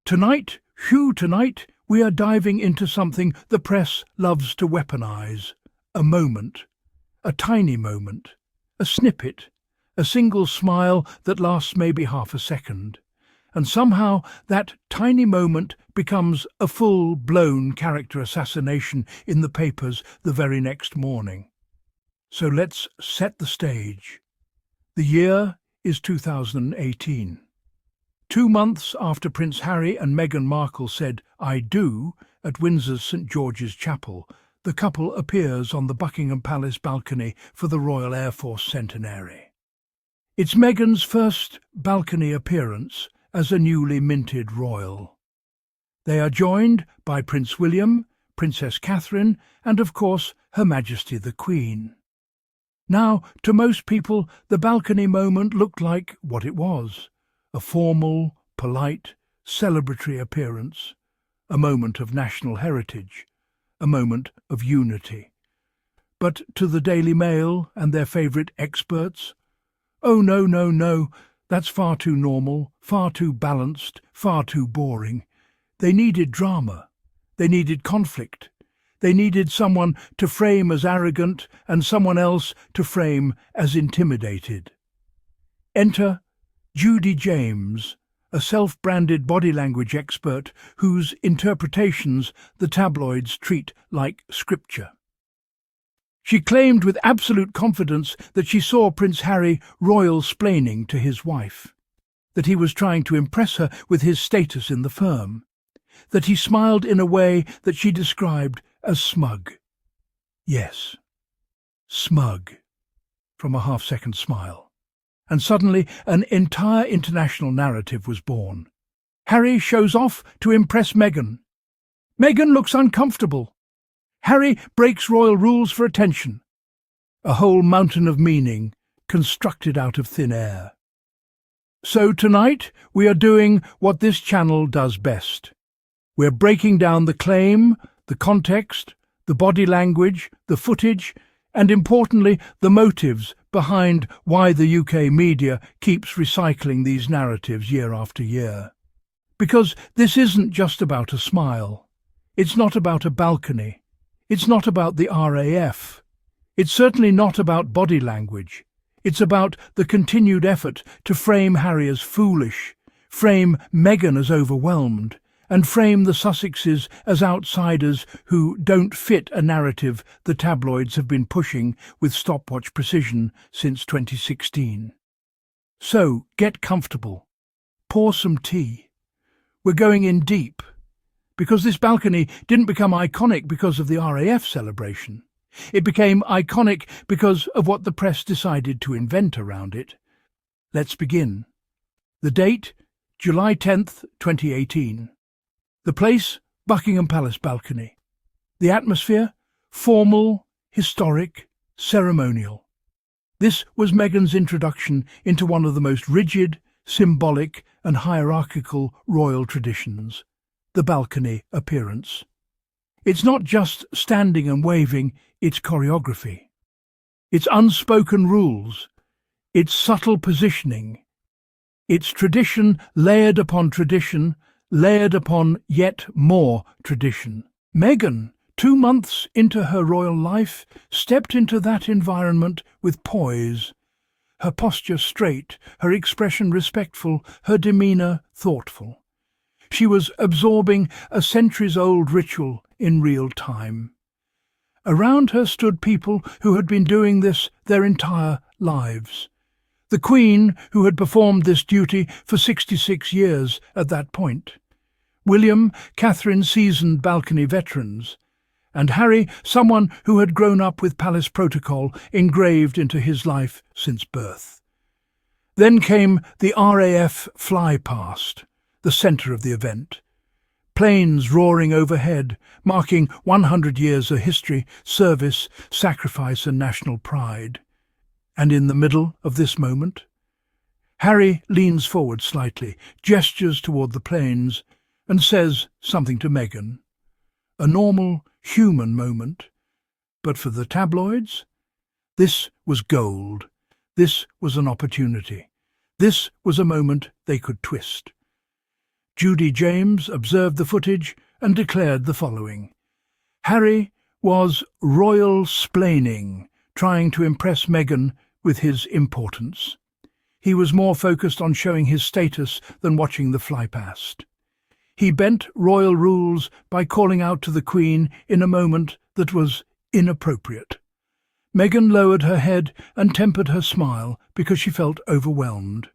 Tonight, we are diving into something the press loves to weaponize. A moment. A tiny moment. A snippet. A single smile that lasts maybe half a second. And somehow that tiny moment becomes a full-blown character assassination in the papers the very next morning. So let's set the stage. The year is 2018. 2 months after Prince Harry and Meghan Markle said "I do" at Windsor's St George's Chapel, the couple appears on the Buckingham Palace balcony for the Royal Air Force Centenary. It's Meghan's first balcony appearance as a newly minted royal. They are joined by Prince William, Princess Catherine, and of course Her Majesty the Queen. Now, to most people, the balcony moment looked like what it was: a formal, polite, celebratory appearance, a moment of national heritage, a moment of unity. But to the Daily Mail and their favourite experts, oh no, that's far too normal, far too balanced, far too boring. They needed drama. They needed conflict. They needed someone to frame as arrogant and someone else to frame as intimidated. Enter Judi James, a self-branded body language expert whose interpretations the tabloids treat like scripture. She claimed with absolute confidence that she saw Prince Harry royal-splaining to his wife, that he was trying to impress her with his status in the firm, that he smiled in a way that she described as smug. Yes, smug, from a half-second smile. And suddenly an entire international narrative was born. Harry shows off to impress Meghan. Meghan looks uncomfortable. Harry breaks royal rules for attention. A whole mountain of meaning constructed out of thin air. So tonight we are doing what this channel does best. We're breaking down the claim, the context, the body language, the footage, and importantly, the motives behind why the UK media keeps recycling these narratives year after year. Because this isn't just about a smile. It's not about a balcony. It's not about the RAF. It's certainly not about body language. It's about the continued effort to frame Harry as foolish, frame Meghan as overwhelmed, and frame the Sussexes as outsiders who don't fit a narrative the tabloids have been pushing with stopwatch precision since 2016. So, get comfortable. Pour some tea. We're going in deep. Because this balcony didn't become iconic because of the RAF celebration. It became iconic because of what the press decided to invent around it. Let's begin. The date, July 10th, 2018. The place, Buckingham Palace balcony. The atmosphere, formal, historic, ceremonial. This was Meghan's introduction into one of the most rigid, symbolic and hierarchical royal traditions. The balcony appearance. It's not just standing and waving, it's choreography. It's unspoken rules. It's subtle positioning. It's tradition layered upon tradition, layered upon yet more tradition. Meghan, 2 months into her royal life, stepped into that environment with poise. Her posture straight, her expression respectful, her demeanour thoughtful. She was absorbing a centuries-old ritual in real time. Around her stood people who had been doing this their entire lives. The Queen, who had performed this duty for 66 years at that point. William, Catherine, seasoned balcony veterans. And Harry, someone who had grown up with palace protocol engraved into his life since birth. Then came the RAF fly-past, the centre of the event. Planes roaring overhead, marking 100 years of history, service, sacrifice and national pride. And in the middle of this moment, Harry leans forward slightly, gestures toward the planes, and says something to Meghan. A normal, human moment. But for the tabloids, this was gold. This was an opportunity. This was a moment they could twist. Judi James observed the footage and declared the following: Harry was royal-splaining, trying to impress Meghan with his importance. He was more focused on showing his status than watching the fly past. He bent royal rules by calling out to the Queen in a moment that was inappropriate. Meghan lowered her head and tempered her smile because she felt overwhelmed.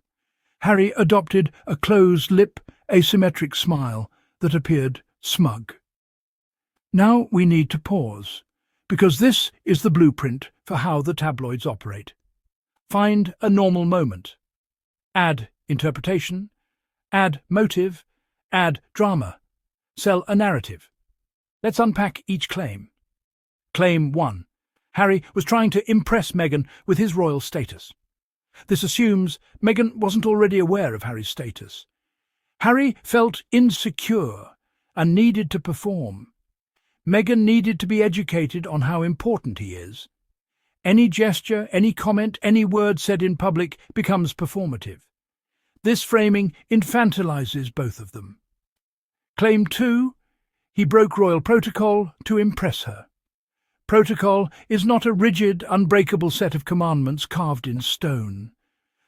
Harry adopted a closed-lip, asymmetric smile that appeared smug. Now we need to pause, because this is the blueprint for how the tabloids operate. Find a normal moment. Add interpretation. Add motive. Add drama. Sell a narrative. Let's unpack each claim. Claim 1. Harry was trying to impress Meghan with his royal status. This assumes Meghan wasn't already aware of Harry's status. Harry felt insecure and needed to perform. Meghan needed to be educated on how important he is. Any gesture, any comment, any word said in public becomes performative. This framing infantilizes both of them. Claim 2. He broke royal protocol to impress her. Protocol is not a rigid, unbreakable set of commandments carved in stone.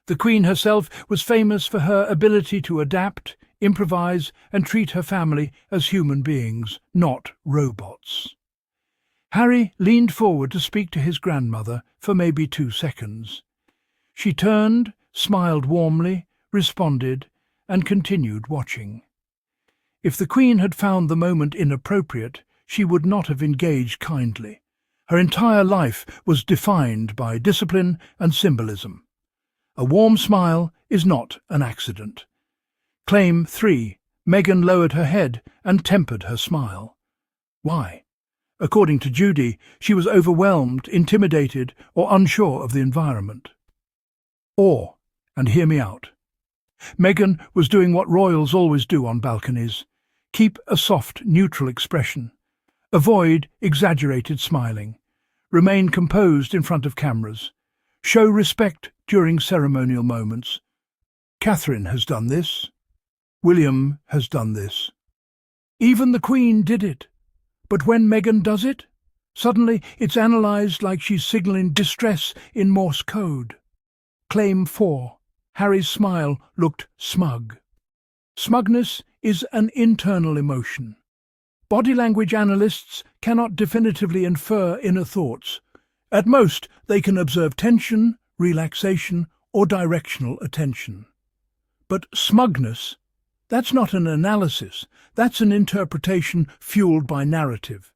The Queen herself was famous for her ability to adapt, improvise, and treat her family as human beings, not robots. Harry leaned forward to speak to his grandmother for maybe 2 seconds. She turned, smiled warmly, responded, and continued watching. If the Queen had found the moment inappropriate, she would not have engaged kindly. Her entire life was defined by discipline and symbolism. A warm smile is not an accident. Claim 3. Meghan lowered her head and tempered her smile. Why? According to Judi, she was overwhelmed, intimidated, or unsure of the environment. Or, and hear me out, Meghan was doing what royals always do on balconies. Keep a soft, neutral expression. Avoid exaggerated smiling. Remain composed in front of cameras. Show respect during ceremonial moments. Catherine has done this. William has done this. Even the Queen did it. But when Meghan does it, suddenly it's analysed like she's signalling distress in Morse code. Claim 4. Harry's smile looked smug. Smugness is an internal emotion. Body language analysts cannot definitively infer inner thoughts. At most, they can observe tension, relaxation, or directional attention. But smugness, that's not an analysis, that's an interpretation fueled by narrative.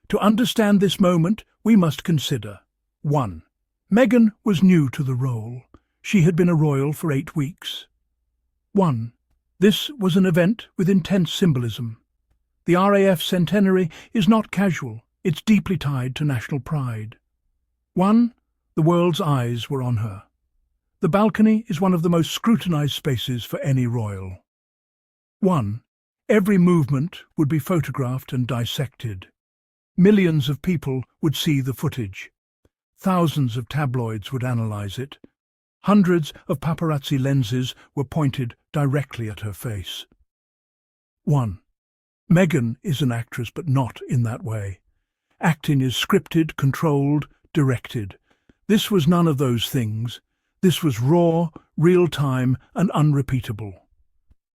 To understand this moment, we must consider 1. Meghan was new to the role. She had been a royal for 8 weeks. 1. This was an event with intense symbolism. The RAF Centenary is not casual, it's deeply tied to national pride. 1. The world's eyes were on her. The balcony is one of the most scrutinized spaces for any royal. 1. Every movement would be photographed and dissected. Millions of people would see the footage. Thousands of tabloids would analyze it. Hundreds of paparazzi lenses were pointed directly at her face. 1. Meghan is an actress, but not in that way. Acting is scripted, controlled, directed. This was none of those things. This was raw, real-time, and unrepeatable.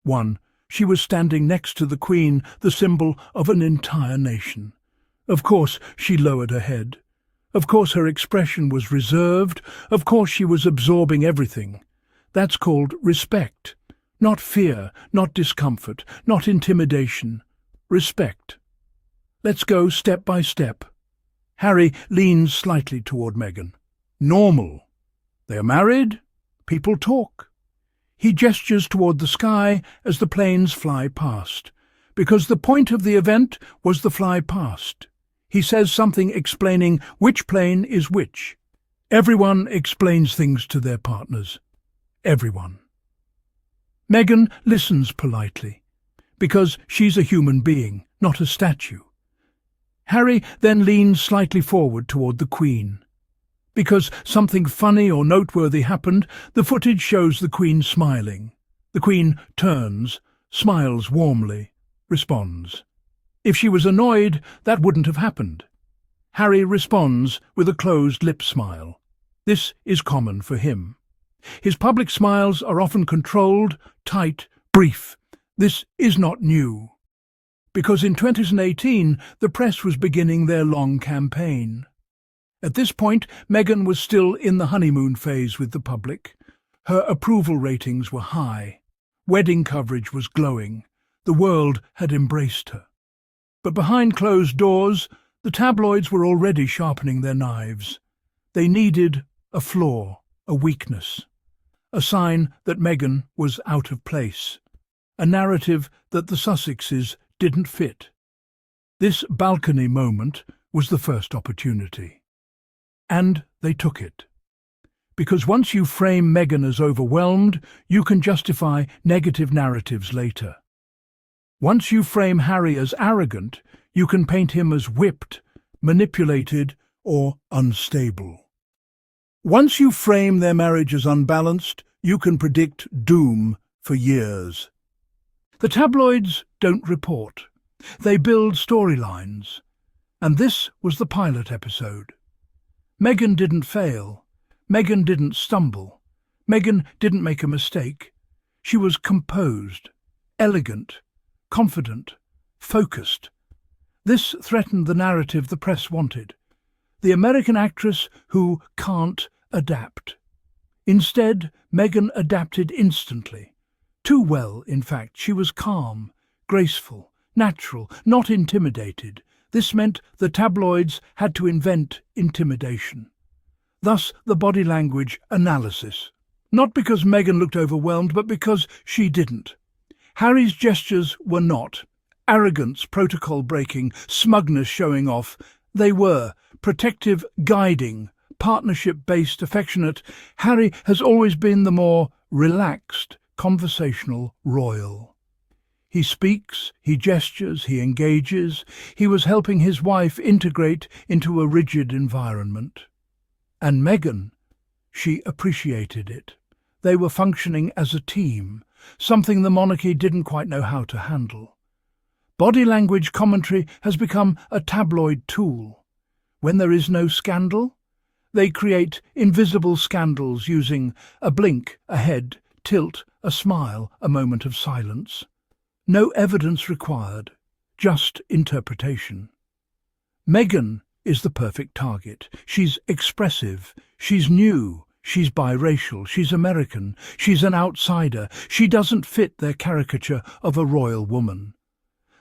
1. She was standing next to the Queen, the symbol of an entire nation. Of course, she lowered her head. Of course, her expression was reserved. Of course, she was absorbing everything. That's called respect. Not fear, not discomfort, not intimidation. Respect. Let's go step by step. Harry leans slightly toward Meghan. Normal. They are married. People talk. He gestures toward the sky as the planes fly past, because the point of the event was the fly past. He says something explaining which plane is which. Everyone explains things to their partners. Everyone. Meghan listens politely, because she's a human being, not a statue. Harry then leans slightly forward toward the Queen. Because something funny or noteworthy happened, the footage shows the Queen smiling. The Queen turns, smiles warmly, responds. If she was annoyed, that wouldn't have happened. Harry responds with a closed-lip smile. This is common for him. His public smiles are often controlled, tight, brief. This is not new. Because in 2018, the press was beginning their long campaign. At this point, Meghan was still in the honeymoon phase with the public. Her approval ratings were high. Wedding coverage was glowing. The world had embraced her. But behind closed doors, the tabloids were already sharpening their knives. They needed a flaw, a weakness, a sign that Meghan was out of place, a narrative that the Sussexes didn't fit. This balcony moment was the first opportunity. And they took it. Because once you frame Meghan as overwhelmed, you can justify negative narratives later. Once you frame Harry as arrogant, you can paint him as whipped, manipulated, or unstable. Once you frame their marriage as unbalanced, you can predict doom for years. The tabloids don't report. They build storylines. And this was the pilot episode. Meghan didn't fail. Meghan didn't stumble. Meghan didn't make a mistake. She was composed, elegant, confident, focused. This threatened the narrative the press wanted. The American actress who can't adapt. Instead, Meghan adapted instantly. Too well, in fact. She was calm, graceful, natural, not intimidated. This meant the tabloids had to invent intimidation. Thus the body language analysis. Not because Meghan looked overwhelmed, but because she didn't. Harry's gestures were not arrogance, protocol-breaking, smugness showing off. They were protective, guiding, partnership-based, affectionate. Harry has always been the more relaxed, conversational royal. He speaks, he gestures, he engages. He was helping his wife integrate into a rigid environment. And Meghan, she appreciated it. They were functioning as a team, something the monarchy didn't quite know how to handle. Body language commentary has become a tabloid tool. When there is no scandal, they create invisible scandals using a blink, a head, tilt, a smile, a moment of silence. No evidence required, just interpretation. Meghan is the perfect target. She's expressive, she's new, she's biracial, she's American, she's an outsider. She doesn't fit their caricature of a royal woman.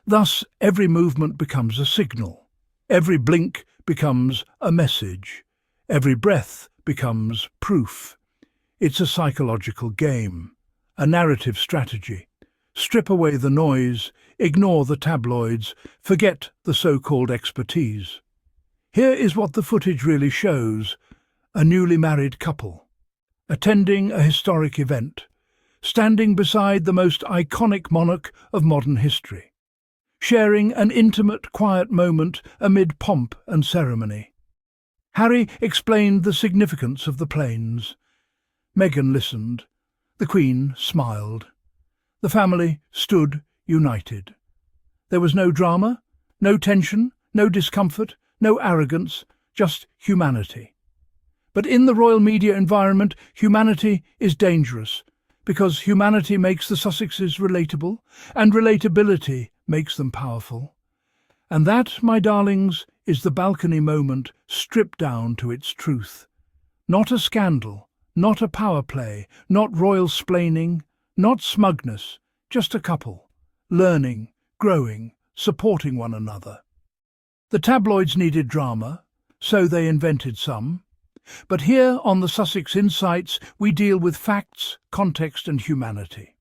Thus, every movement becomes a signal. Every blink becomes a message. Every breath becomes proof. It's a psychological game, a narrative strategy. Strip away the noise, ignore the tabloids, forget the so-called expertise. Here is what the footage really shows: a newly married couple, attending a historic event, standing beside the most iconic monarch of modern history, sharing an intimate, quiet moment amid pomp and ceremony. Harry explained the significance of the planes. Meghan listened. The Queen smiled. The family stood united. There was no drama, no tension, no discomfort, no arrogance, just humanity. But in the royal media environment, humanity is dangerous, because humanity makes the Sussexes relatable, and relatability makes them powerful. And that, my darlings, is the balcony moment stripped down to its truth. Not a scandal, not a power play, not royal-splaining, not smugness, just a couple, learning, growing, supporting one another. The tabloids needed drama, so they invented some. But here on the Sussex Insights, we deal with facts, context and humanity.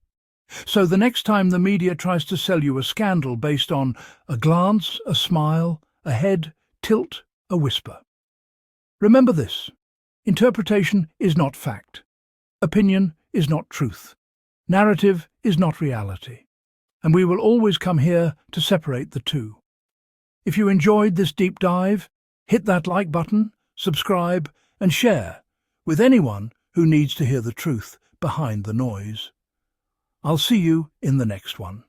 So the next time the media tries to sell you a scandal based on a glance, a smile, a head, tilt, a whisper, remember this: interpretation is not fact. Opinion is not truth. Narrative is not reality. And we will always come here to separate the two. If you enjoyed this deep dive, hit that like button, subscribe, and share with anyone who needs to hear the truth behind the noise. I'll see you in the next one.